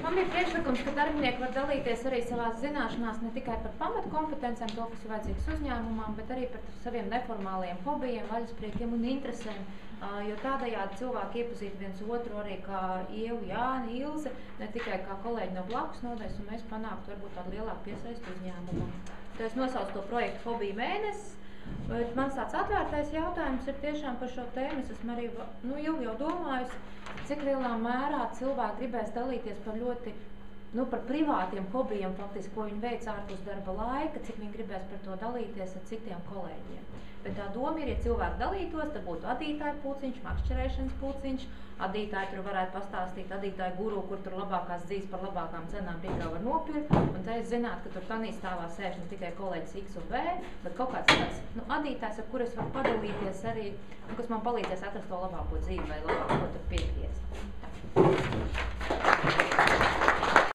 Man bija priekšlikums, ka darbinieki var dalīties arī savās zināšanās ne tikai par pamatkompetencēm, to, kas ir vajadzīgs uzņēmumam, bet arī par saviem neformālajiem hobijiem, vaļaspriekiem un interesēm. Jo tādējādi cilvēki iepazīst viens otru arī kā Ievu, Jāni, Ilze, ne tikai kā kolēģi no blakus nodaļas, un mēs panāktu varbūt tādu lielāku piesaistu uzņēmumam. Tad es nosaucu to projektu Hobiju mēnesis. Bet mans tāds atvērtais jautājums ir tiešām par šo tēmu. Es esmu arī ilgi jau domājusi, cik lielā mērā cilvēki gribēs dalīties par ļoti, par privātiem hobijiem, faktiski, ko viņi veic ārpus darba laika, cik viņi gribēs par to dalīties ar citiem kolēģiem. Bet tā doma ir, ja cilvēki dalītos, tad būtu adītāju pulciņš, makšķerēšanas pulciņš, adītāji tur varētu pastāstīt, adītāju guru, kur tur labākās dzīves par labākām cenām Rīgā var nopirkt, un te es zinātu, ka tur tanī stāvā sēž ne tikai kolēģis X un V, bet kaut kāds tāds, adītājs, ar kur es varu padalīties arī, kas man palīdzēs atrast to labāko dzīvi vai labāko tur piekriest.